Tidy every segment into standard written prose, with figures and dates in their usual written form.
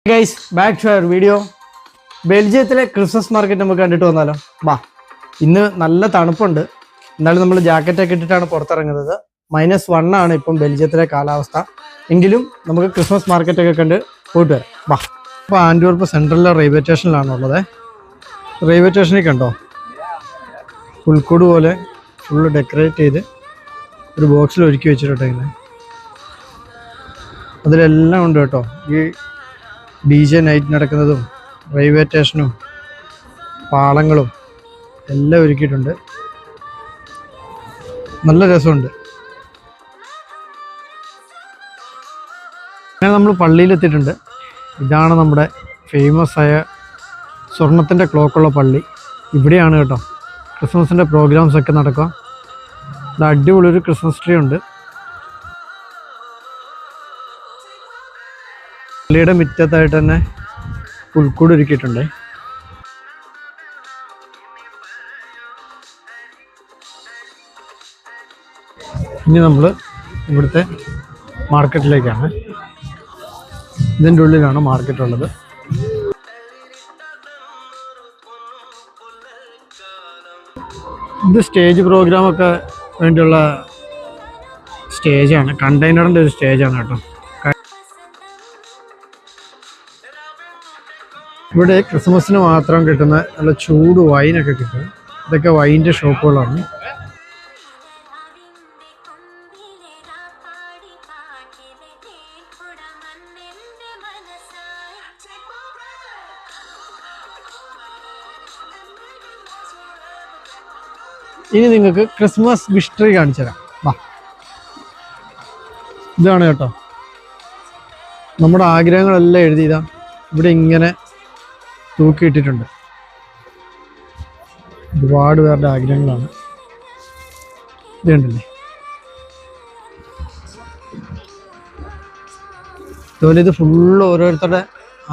Guys back to our video. ബെൽജിയത്തിലെ Christmas market നമുക്ക് കണ്ടിട്ട് വന്നാലോ? വാ. ഇന്ന് നല്ല തണുപ്പുണ്ട്, എന്നാലും നമ്മൾ ജാക്കറ്റൊക്കെ ഇട്ടിട്ടാണ് പുറത്തിറങ്ങുന്നത്. -1 ആണ് ഇപ്പം ബെൽജിയത്തിലെ കാലാവസ്ഥ. എങ്കിലും നമുക്ക് ക്രിസ്മസ് മാർക്കറ്റൊക്കെ കണ്ട് പോയിട്ട് വരാം. വാ. ഇപ്പോൾ ആൻഡ്വേർപ്പ് സെൻട്രലിലെ റെയിൽവേ സ്റ്റേഷനിലാണുള്ളത്. റെയിൽവേ സ്റ്റേഷനിൽ കണ്ടോ, പുൽക്കൂട് പോലെ ഫുള്ള് ഡെക്കറേറ്റ് ചെയ്ത് ഒരു ബോക്സിൽ ഒരുക്കി വെച്ചിട്ടോ. ഇങ്ങനെ അതിലെല്ലാം ഉണ്ട് കേട്ടോ. ഈ DJ നൈറ്റ് നടക്കുന്നതും റെയിൽവേ സ്റ്റേഷനും പാളങ്ങളും എല്ലാം ഒരുക്കിയിട്ടുണ്ട്. നല്ല രസമുണ്ട്. അങ്ങനെ നമ്മൾ പള്ളിയിലെത്തിയിട്ടുണ്ട്. ഇതാണ് നമ്മുടെ ഫേമസ് ആയ സ്വർണത്തിൻ്റെ ക്ലോക്കുള്ള പള്ളി. ഇവിടെയാണ് കേട്ടോ ക്രിസ്മസിൻ്റെ പ്രോഗ്രാംസ് ഒക്കെ നടക്കുക. ഇത് അടിപൊളിയൊരു ക്രിസ്മസ് ട്രീ ഉണ്ട്. പള്ളിയുടെ മുറ്റത്തായിട്ട് തന്നെ പുൽക്കൂട് ഒരുക്കിയിട്ടുണ്ട്. ഇനി നമ്മൾ ഇവിടുത്തെ മാർക്കറ്റിലേക്കാണ്. ഇതിൻ്റെ ഉള്ളിലാണ് മാർക്കറ്റ് ഉള്ളത്. ഇത് സ്റ്റേജ് പ്രോഗ്രാമൊക്കെ വേണ്ടിയുള്ള സ്റ്റേജാണ്. കണ്ടെയ്നറിൻ്റെ ഒരു സ്റ്റേജാണ് കേട്ടോ. ഇവിടെ ക്രിസ്മസിന് മാത്രം കിട്ടുന്ന നല്ല ചൂട് വൈനൊക്കെ കിട്ടും. ഇതൊക്കെ വൈൻ്റെ ഷോപ്പുകളാണ്. ഇനി നിങ്ങൾക്ക് ക്രിസ്മസ് വിഷ് ട്രീ കാണിച്ചു തരാം. വാ. ഇതാണ് കേട്ടോ നമ്മുടെ ആഗ്രഹങ്ങളെല്ലാം എഴുതിയതാ ഇവിടെ ഇങ്ങനെ തൂക്കിയിട്ടിട്ടുണ്ട്. ഒരുപാട് പേരുടെ ആഗ്രഹങ്ങളാണ്. ഇത് കണ്ടില്ലേ? അതുപോലെ ഇത് ഫുള്ള് ഓരോരുത്തരുടെ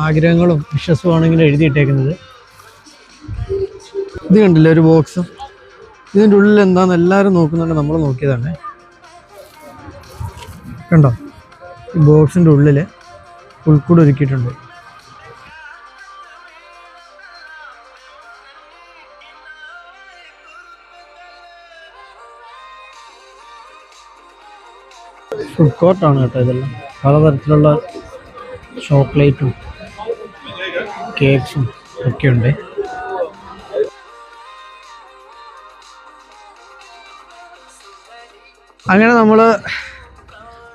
ആഗ്രഹങ്ങളും വിശ്വസവുമാണ് ഇങ്ങനെ എഴുതിയിട്ടേക്കുന്നത്. ഇത് കണ്ടില്ലേ ഒരു ബോക്സ്? ഇതിൻ്റെ ഉള്ളിൽ എന്താണെന്ന് എല്ലാവരും നോക്കുന്നുണ്ട്. നമ്മൾ നോക്കിയതാണ്. കണ്ടോ, ഈ ബോക്സിൻ്റെ ഉള്ളിൽ പുൽക്കൂട് ഒരുക്കിയിട്ടുണ്ട്. ഫുഡ് കോർട്ടാണ് കേട്ടോ ഇതെല്ലാം. പലതരത്തിലുള്ള ചോക്ലേറ്റും കേക്ക്സും ഒക്കെ ഉണ്ട്. അങ്ങനെ നമ്മൾ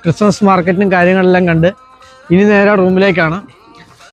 ക്രിസ്മസ് മാർക്കറ്റിനും കാര്യങ്ങളെല്ലാം കണ്ട് ഇനി നേരെ റൂമിലേക്കാണ്.